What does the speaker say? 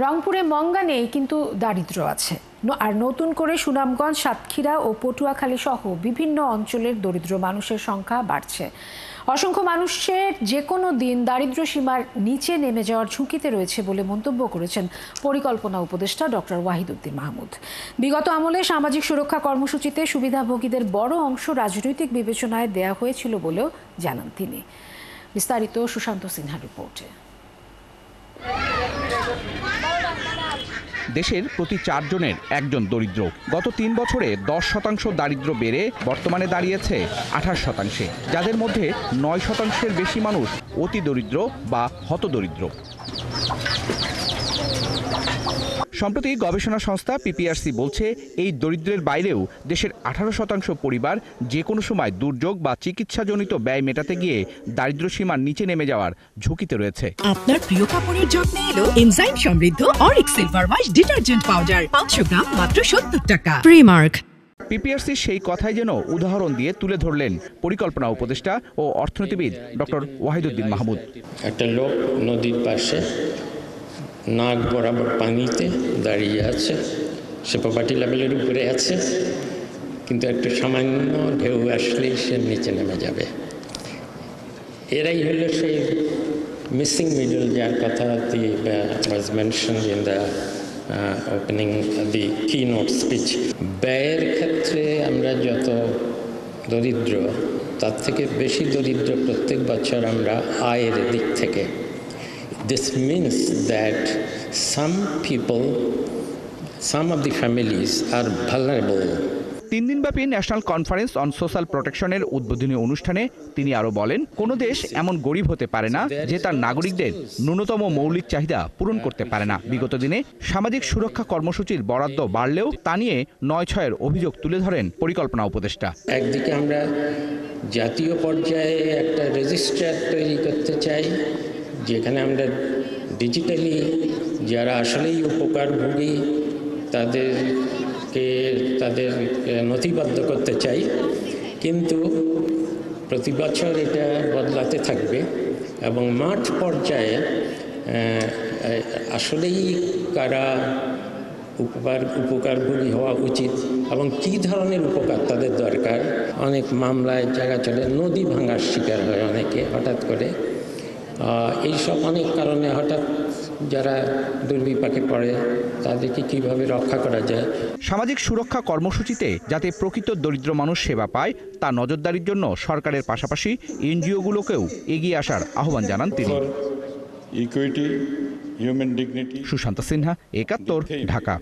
রংপুরে মঙ্গা নেই কিন্তু দারিদ্র্য আছে। আর নতুন করে সুনামগঞ্জ, সাতক্ষীরা ও পটুয়াখালী সহ বিভিন্ন অঞ্চলের দরিদ্র মানুষের সংখ্যা বাড়ছে। অসংখ্য মানুষের যে কোনো দিন দারিদ্র্য সীমার নিচে নেমে যাওয়ার ঝুঁকিতে রয়েছে বলে মন্তব্য করেছেন পরিকল্পনা উপদেষ্টা ডক্টর ওয়াহিদুদ্দিন মাহমুদ। বিগত আমলে সামাজিক সুরক্ষা কর্মসূচিতে সুবিধাভোগীদের বড় অংশ রাজনৈতিক বিবেচনায় দেয়া হয়েছিল বলেও জানান তিনি। বিস্তারিত সুশান্ত সিনহার রিপোর্টে। দেশের প্রতি 4 জনের একজন দরিদ্র। গত 3 বছরে 10% দারিদ্র্য বেড়ে বর্তমানে দাঁড়িয়েছে 28%, যাদের মধ্যে 9%-এর বেশি মানুষ অতি দরিদ্র বা হতদরিদ্র। সম্প্রতি গবেষণা সংস্থা পিপিআরসি বলছে, এই দরিদ্রের বাইরেও দেশের 18% পরিবার যে কোনো সময় দুর্যোগ বা চিকিৎসাজনিত ব্যয় মেটাতে গিয়ে দারিদ্র্য সীমার নিচে নেমে যাওয়ার ঝুঁকিতে রয়েছে। আপনার প্রিয় কাপড়ের যত্নে এলো এনজাইম সমৃদ্ধ Arik silver wash detergent powder, 500 গ্রাম মাত্র 70 টাকা। প্রিমার্ক। পিপিআরসি সেই কথাই যেন উদাহরণ দিয়ে তুলে ধরলেন পরিকল্পনা উপদেষ্টা ও অর্থনীতিবিদ ডক্টর ওয়াহিদুদ্দিন মাহমুদ। একটা লোক নদীর পাশে নাক বরাবর পানিতে দাঁড়িয়ে আছে, সে প্রপার্টি লেভেলের উপরে আছে, কিন্তু একটা সামান্য ঢেউ আসলেই সে নিচে নেমে যাবে। এরাই হলো সেই মিসিং মিডল, যার কথা was mentioned in the opening the keynote speech. ব্যয়ের ক্ষেত্রে আমরা যত দরিদ্র, তার থেকে বেশি দরিদ্র প্রত্যেক বছর আমরা আয়ের দিক থেকে। This means that some of the families are vulnerable. 3 দিনব্যাপী ন্যাশনাল কনফারেন্স অন সোশ্যাল প্রোটেকশনের উদ্বোধনী অনুষ্ঠানে তিনি আরও বলেন, কোনো দেশ এমন গরিব হতে পারে না যে তার নাগরিকদের ন্যূনতম মৌলিক চাহিদা পূরণ করতে পারে না। বিগত দিনে সামাজিক সুরক্ষা কর্মসূচির বরাদ্দ বাড়লেও তা নিয়ে 9/6-এর অভিযোগ তুলে ধরেন পরিকল্পনা উপদেষ্টা। একদিকে আমরা জাতীয় পর্যায়ে একটা রেজিস্টার তৈরি করতে চাই, যেখানে আমরা ডিজিটালি যারা আসলেই উপকারভোগী তাদের নথিবদ্ধ করতে চাই, কিন্তু প্রতি বছর এটা বদলাতে থাকবে এবং মাঠ পর্যায়ে আসলেই কারা উপকারভোগী হওয়া উচিত এবং কী ধরনের উপকার তাদের দরকার। অনেক মামলায় জায়গা চলে, নদী ভাঙার শিকার হয় অনেকে হঠাৎ করে। এইসব অনেক কারণে হঠাৎ যারা দুর্বিপাকে পড়ে, তাদেরকে কিভাবে রক্ষা করা যায়। সামাজিক সুরক্ষা কর্মসূচিতে যাতে প্রকৃত দরিদ্র মানুষ সেবা পায় তা নজরদারির জন্য সরকারের পাশাপাশি এনজিওগুলোকেও এগিয়ে আসার আহ্বান জানান তিনি। Equity, human dignity. Sushanta Sinha, একাত্তর, ঢাকা।